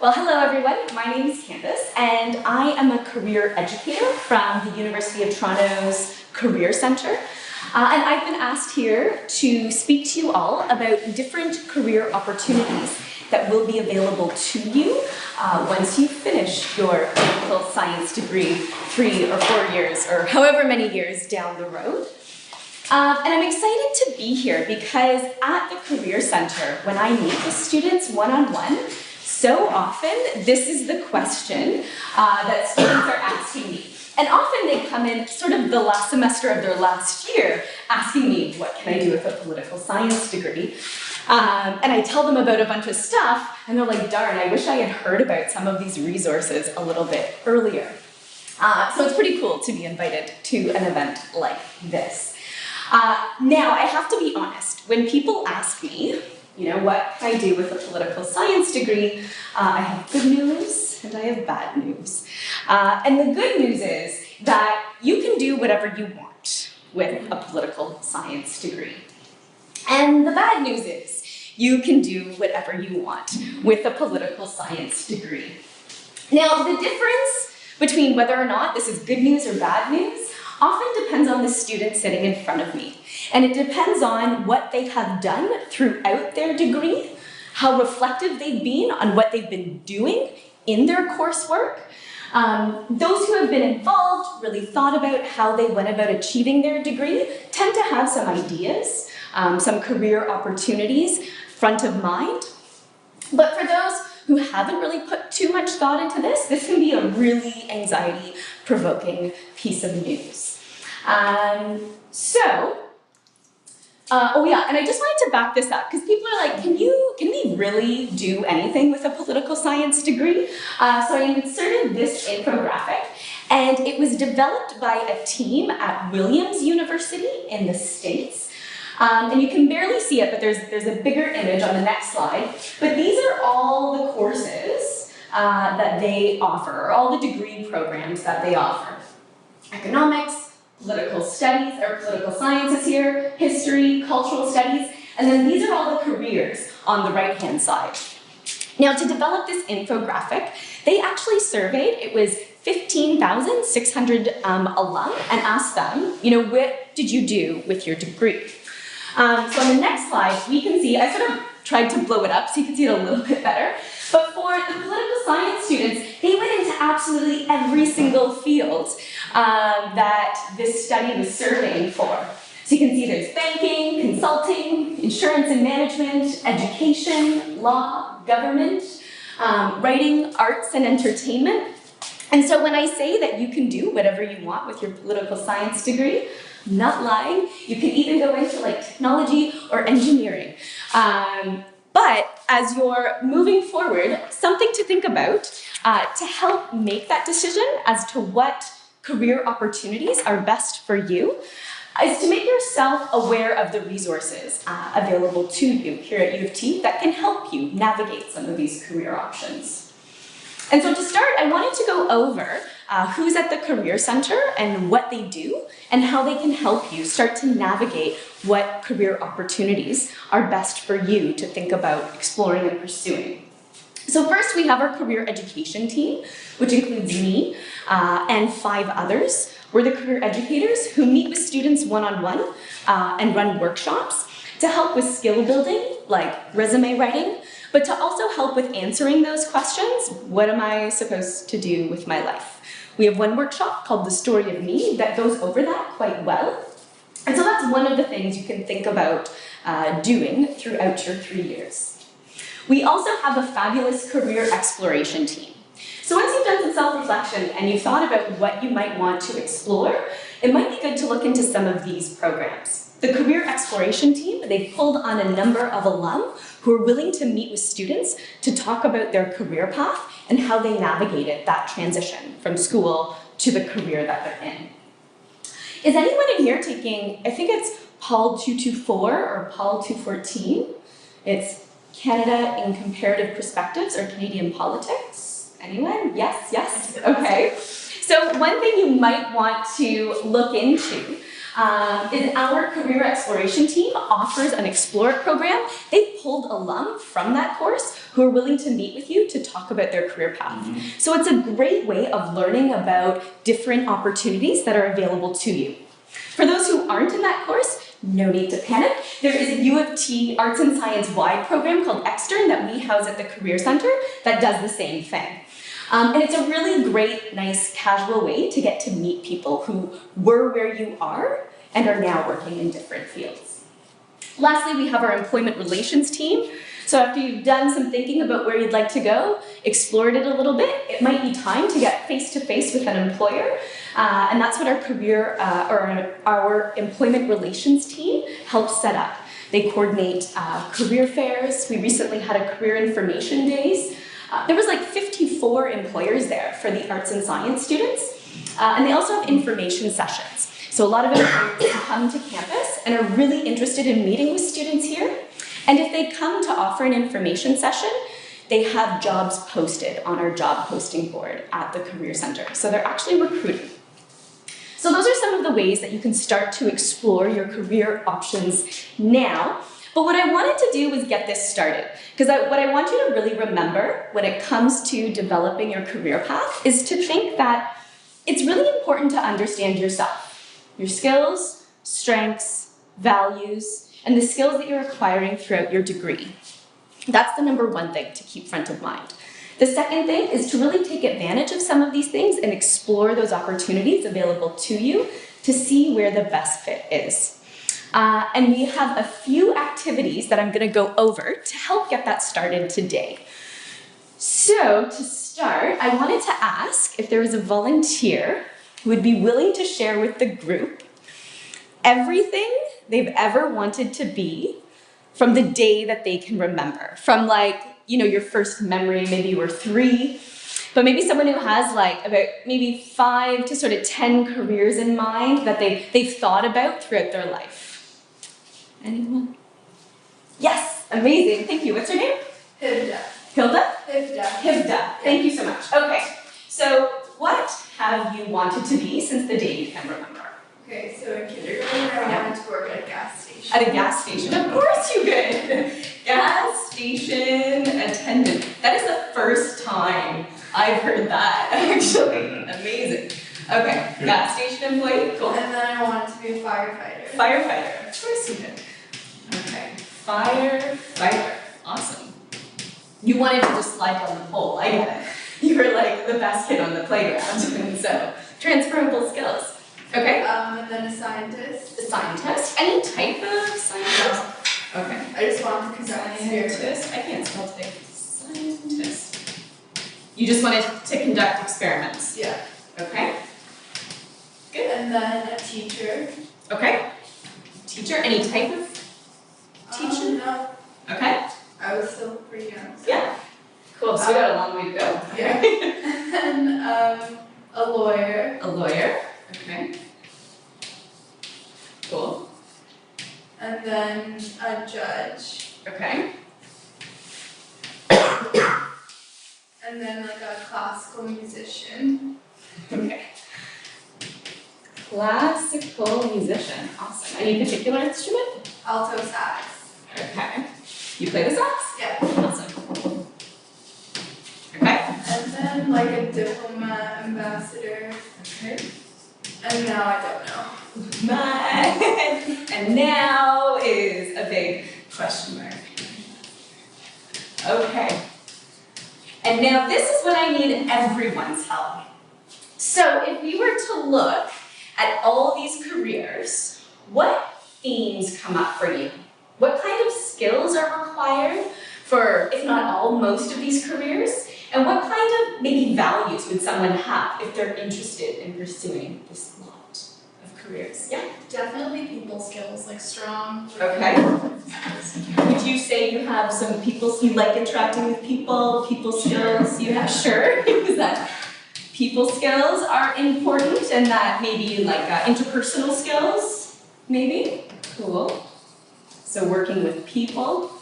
Well, hello everyone. My name is Candice, and I am a career educator from the University of Toronto's Career Centre. And I've been asked here to speak to you all about different career opportunities that will be available to you once you finish your political science degree 3 or 4 years or however many years down the road. And I'm excited to be here because at the Career Centre, when I meet with students one-on-one, so often this is the question that students are asking me. And often they come in sort of the last semester of their last year asking me, what can I do with a political science degree? And I tell them about a bunch of stuff, and they're like, darn, I wish I had heard about some of these resources a little bit earlier. So it's pretty cool to be invited to an event like this. Now, I have to be honest, when people ask me, what can I do with a political science degree? I have good news and I have bad news. And the good news is that you can do whatever you want with a political science degree. And the bad news is you can do whatever you want with a political science degree. Now, the difference between whether or not this is good news or bad news often depends on the student sitting in front of me. And it depends on what they have done throughout their degree, how reflective they've been on what they've been doing in their coursework. Those who have been involved, really thought about how they went about achieving their degree, tend to have some ideas, some career opportunities front of mind. But for those who haven't really put too much thought into this can be a really anxiety-provoking piece of news. And I just wanted to back this up because people are like, can we really do anything with a political science degree? So I inserted this infographic, and it was developed by a team at Williams University in the States. And you can barely see it, but there's a bigger image on the next slide. But these are all the courses that they offer, all the degree programs that they offer. Economics, political studies, or political sciences here, history, cultural studies, and then these are all the careers on the right-hand side. Now, to develop this infographic, they actually surveyed, it was 15,600 alum, and asked them, what did you do with your degree? So on the next slide, we can see, I sort of tried to blow it up so you can see it a little bit better, but for the political science students, they went into absolutely every single field that this study was surveying for. So you can see there's banking, consulting, insurance and management, education, law, government, writing, arts and entertainment. And so when I say that you can do whatever you want with your political science degree, I'm not lying. You can even go into technology or engineering. But as you're moving forward, something to think about to help make that decision as to what career opportunities are best for you is to make yourself aware of the resources available to you here at U of T that can help you navigate some of these career options. And so to start, I wanted to go over who's at the Career Centre and what they do and how they can help you start to navigate what career opportunities are best for you to think about exploring and pursuing. So first we have our career education team, which includes me and 5 others. We're the career educators who meet with students one-on-one and run workshops to help with skill building, like resume writing, but to also help with answering those questions. What am I supposed to do with my life? We have one workshop called The Story of Me that goes over that quite well. And so that's one of the things you can think about doing throughout your 3 years. We also have a fabulous career exploration team. So once you've done some self-reflection and you've thought about what you might want to explore, it might be good to look into some of these programs. The career exploration team, they've pulled on a number of alum who are willing to meet with students to talk about their career path and how they navigated that transition from school to the career that they're in. Is anyone in here taking, I think it's POL 224 or POL 214? It's Canada in Comparative Perspectives or Canadian Politics. Anyone? Yes, yes, okay. So one thing you might want to look into is our career exploration team offers an Explore It program. They pulled alum from that course who are willing to meet with you to talk about their career path. So it's a great way of learning about different opportunities that are available to you. For those who aren't in that course, no need to panic. There is a U of T Arts and Science wide program called Extern that we house at the Career Center that does the same thing. And it's a really great, nice, casual way to get to meet people who were where you are and are now working in different fields. Lastly, we have our employment relations team. So after you've done some thinking about where you'd like to go, explored it a little bit, it might be time to get face-to-face with an employer. And that's what our our employment relations team helps set up. They coordinate career fairs. We recently had a career information days. There was like 54 employers there for the arts and science students. And they also have information sessions. So a lot of employers come to campus and are really interested in meeting with students here. And if they come to offer an information session, they have jobs posted on our job posting board at the Career Center. So they're actually recruiting. So those are some of the ways that you can start to explore your career options now. But what I wanted to do was get this started. Because what I want you to really remember when it comes to developing your career path is to think that it's really important to understand yourself, your skills, strengths, values, and the skills that you're acquiring throughout your degree. That's the number one thing to keep front of mind. The second thing is to really take advantage of some of these things and explore those opportunities available to you to see where the best fit is. And we have a few activities that I'm going to go over to help get that started today. So to start, I wanted to ask if there was a volunteer who would be willing to share with the group everything they've ever wanted to be from the day that they can remember. From like, you know, your first memory, maybe you were 3, but maybe someone who has like about maybe 5 to sort of 10 careers in mind that they've thought about throughout their life. Anyone? Yes, amazing, thank you. What's your name? Hivda. Hilda? Hivda. Hivda, thank you so much. Okay, so what have you wanted to be since the day you can remember? Okay, so in kindergarten, I wanted to work at a gas station. At a gas station, of course you could. Gas station attendant. That is the first time I've heard that, actually. Amazing. Okay, gas station employee, cool. And then I wanted to be a firefighter. Firefighter, of course you did. Okay, firefighter, awesome. You wanted to just slide down the pole, I get it. You were like the best kid on the playground, and so transferable skills. Okay. And then a scientist. A scientist? Any type of scientist? Okay. I just wanted to conduct Scientist? I can't spell today. Scientist. You just wanted to conduct experiments? Yeah. Okay. Good. And then a teacher. Okay. Teacher? Any type of teacher? No. Okay. I was still pretty young. So. Yeah. Cool. So we got a long way to go. Yeah. And then a lawyer. A lawyer. Okay. Cool. And then a judge. Okay. And then like a classical musician. Okay. Classical musician. Awesome. Any particular instrument? Alto sax. Okay. You play the sax? Yeah. Awesome. Okay. And then like a diplomat, ambassador. Okay. And now I don't know. And now is a big question mark. Okay. And now this is when I need everyone's help. So if we were to look at all these careers, what themes come up for you? What kind of skills are required for, if not all, most of these careers? And what kind of maybe values would someone have if they're interested in pursuing this lot of careers? Yeah? Definitely people skills, like strong. Okay. Would you say you have some people, you like interacting with people skills? You have, sure. Is that people skills are important and that maybe you like interpersonal skills? Maybe? Cool. So working with people.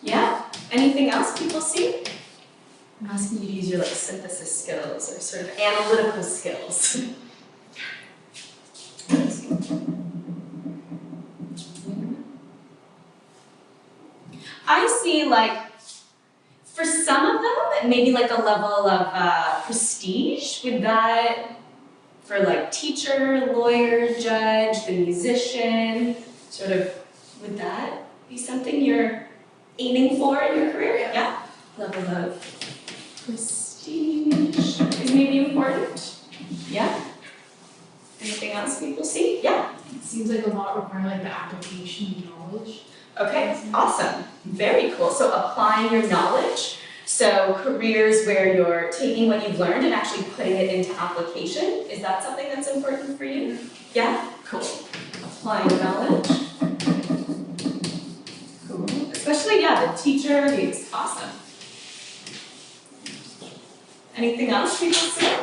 Yeah? Anything else people see? I'm asking you to use your like synthesis skills or sort of analytical skills. I see like For some of them, maybe like a level of prestige. Would that, for like teacher, lawyer, judge, the musician, sort of, would that be something you're aiming for in your career? Yeah? Level of prestige is maybe important. Yeah? Anything else people see? Yeah? It seems like a lot require like the application knowledge. Okay, awesome. Very cool. So applying your knowledge. So careers where you're taking what you've learned and actually putting it into application. Is that something that's important for you? Yeah? Cool. Applying knowledge. Cool. Especially, yeah, the teacher, it's awesome. Anything else people see? I'm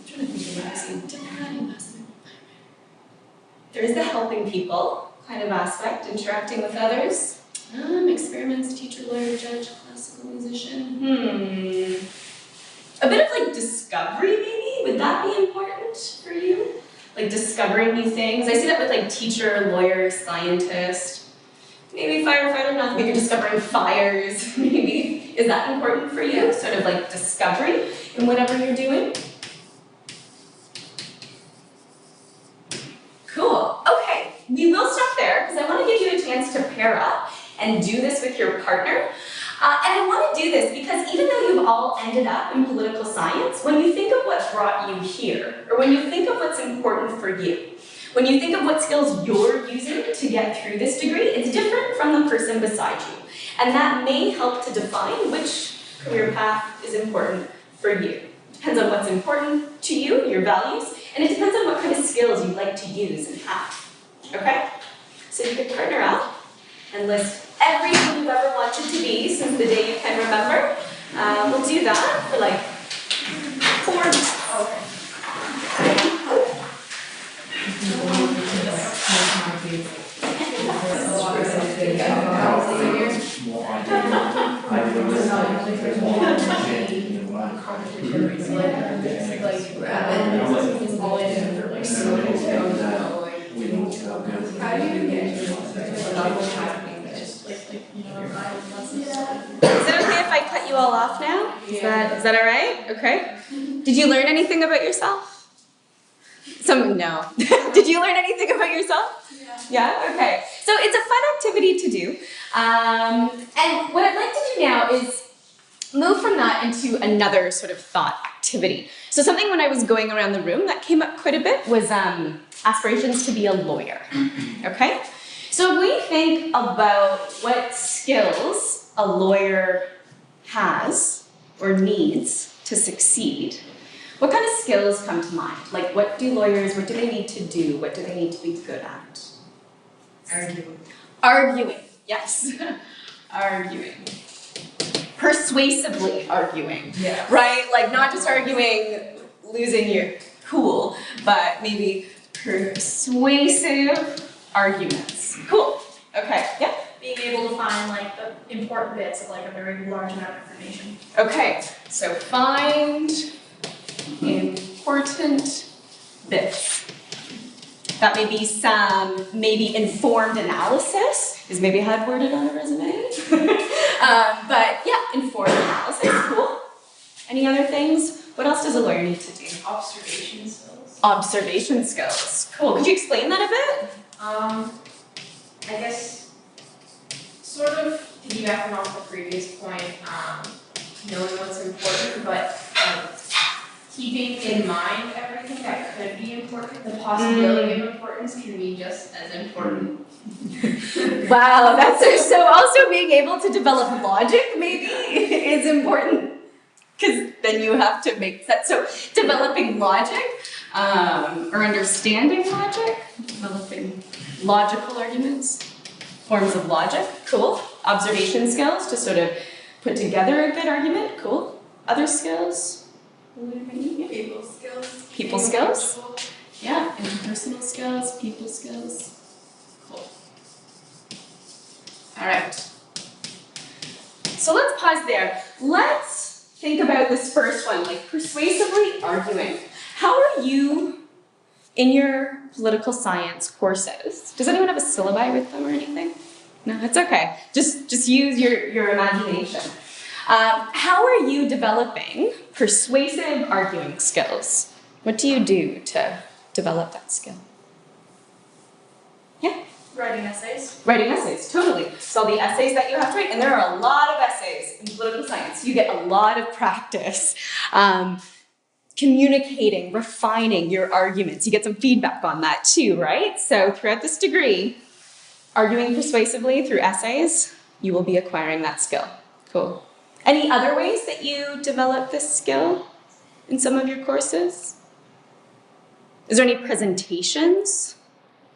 trying to think of what I see. There is the helping people kind of aspect, interacting with others. Experiments, teacher, lawyer, judge, classical musician. A bit of like discovery maybe? Would that be important for you? Like discovering new things? I see that with like teacher, lawyer, scientist, maybe firefighter, not maybe discovering fires, maybe. Is that important for you? Sort of like discovery in whatever you're doing? Cool, okay. We will stop there because I want to give you a chance to pair up and do this with your partner. And I want to do this because even though you've all ended up in political science, when you think of what brought you here, or when you think of what's important for you, when you think of what skills you're using to get through this degree, it's different from the person beside you. And that may help to define which career path is important for you. Depends on what's important to you, your values, and it depends on what kind of skills you'd like to use and have. Okay? So you can partner up and list everything you've ever wanted to be since the day you can remember. We'll do that for like 4 minutes. Is it okay if I cut you all off now? Is that all right? Okay. Did you learn anything about yourself? No. Did you learn anything about yourself? Yeah? Okay. So it's a fun activity to do. And what I'd like to do now is move from that into another sort of thought activity. So something when I was going around the room that came up quite a bit was aspirations to be a lawyer. Okay? So if we think about what skills a lawyer has or needs to succeed, what kind of skills come to mind? Like what do they need to do? What do they need to be good at? Arguing. Arguing, yes. Arguing. Persuasively arguing. Yeah. Right? Like not just arguing, losing your cool, but maybe persuasive arguments. Cool. Okay. Yeah. Being able to find like the important bits of like a very large amount of information. Okay. So find important bits. That may be some maybe informed analysis is maybe how I'd word it on a resume. But yeah, informed analysis. Cool. Any other things? What else does a lawyer need to do? Observation skills. Observation skills. Cool. Could you explain that a bit? I guess sort of piggybacking off the previous point, knowing what's important, but keeping in mind everything that could be important. The possibility of importance can be just as important. Wow, that's so also being able to develop logic maybe is important because then you have to make sense. So developing logic or understanding logic, developing logical arguments, forms of logic, cool. Observation skills to sort of put together a good argument, cool. Other skills? People skills. People skills? Yeah, interpersonal skills, people skills. Cool. All right. So let's pause there. Let's think about this first one, like persuasively arguing. How are you in your political science courses? Does anyone have a syllabi with them or anything? No, it's okay. Just use your imagination. How are you developing persuasive arguing skills? What do you do to develop that skill? Yeah? Writing essays. Writing essays, totally. So the essays that you have to write, and there are a lot of essays in political science. You get a lot of practice communicating, refining your arguments. You get some feedback on that too, right? So throughout this degree, arguing persuasively through essays, you will be acquiring that skill. Cool. Any other ways that you develop this skill in some of your courses? Is there any presentations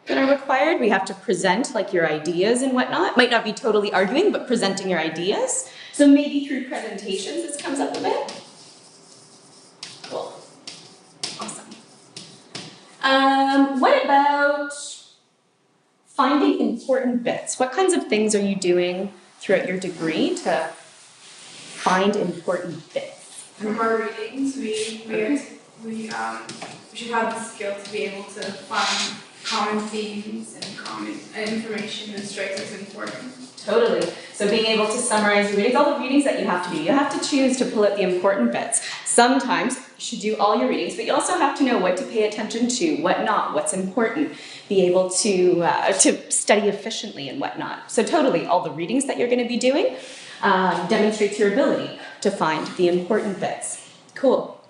that are required? We have to present like your ideas and whatnot. Might not be totally arguing, but presenting your ideas. So maybe through presentations this comes up a bit. Cool. Awesome. What about finding important bits? What kinds of things are you doing throughout your degree to find important bits? From our readings, we should have the skill to be able to find common themes and common information that strikes us important. Totally. So being able to summarize your readings, all the readings that you have to do, you have to choose to pull out the important bits. Sometimes you should do all your readings, but you also have to know what to pay attention to, what not, what's important, be able to study efficiently and whatnot. So totally, all the readings that you're going to be doing demonstrates your ability to find the important bits. Cool.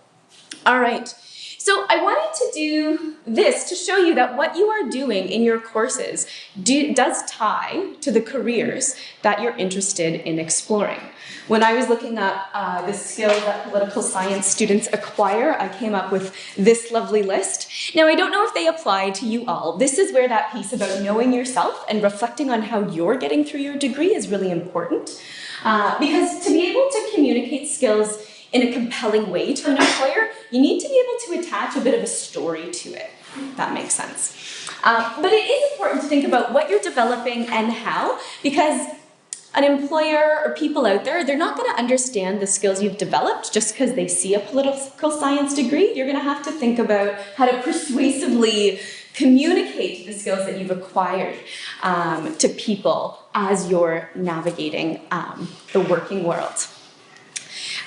All right. So I wanted to do this to show you that what you are doing in your courses does tie to the careers that you're interested in exploring. When I was looking up the skills that political science students acquire, I came up with this lovely list. Now, I don't know if they apply to you all. This is where that piece about knowing yourself and reflecting on how you're getting through your degree is really important. Because to be able to communicate skills in a compelling way to an employer, you need to be able to attach a bit of a story to it, if that makes sense. But it is important to think about what you're developing and how, because an employer or people out there, they're not going to understand the skills you've developed just because they see a political science degree. You're going to have to think about how to persuasively communicate the skills that you've acquired to people as you're navigating the working world.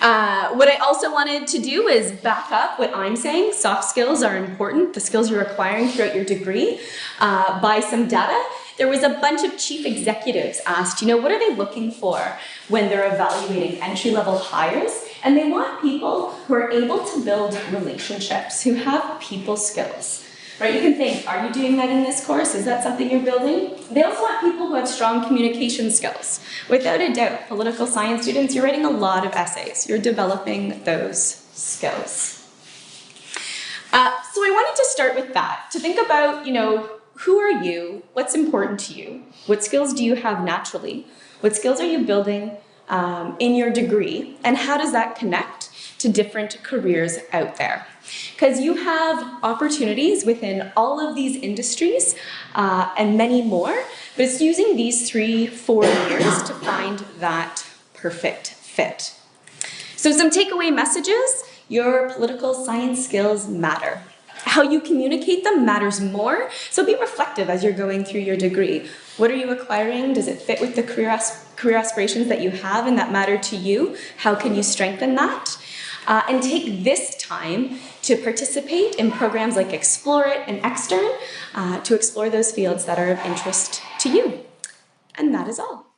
What I also wanted to do is back up what I'm saying. Soft skills are important, the skills you're acquiring throughout your degree, by some data. There was a bunch of chief executives asked, what are they looking for when they're evaluating entry-level hires? And they want people who are able to build relationships, who have people skills. Right? You can think, are you doing that in this course? Is that something you're building? They also want people who have strong communication skills. Without a doubt, political science students, you're writing a lot of essays. You're developing those skills. So I wanted to start with that, to think about, who are you? What's important to you? What skills do you have naturally? What skills are you building in your degree? And how does that connect to different careers out there? Because you have opportunities within all of these industries and many more, but it's using these 3-4 years to find that perfect fit. So some takeaway messages: your political science skills matter. How you communicate them matters more, so be reflective as you're going through your degree. What are you acquiring? Does it fit with the career aspirations that you have and that matter to you? How can you strengthen that? And take this time to participate in programs like Explore It and Extern to explore those fields that are of interest to you. And that is all.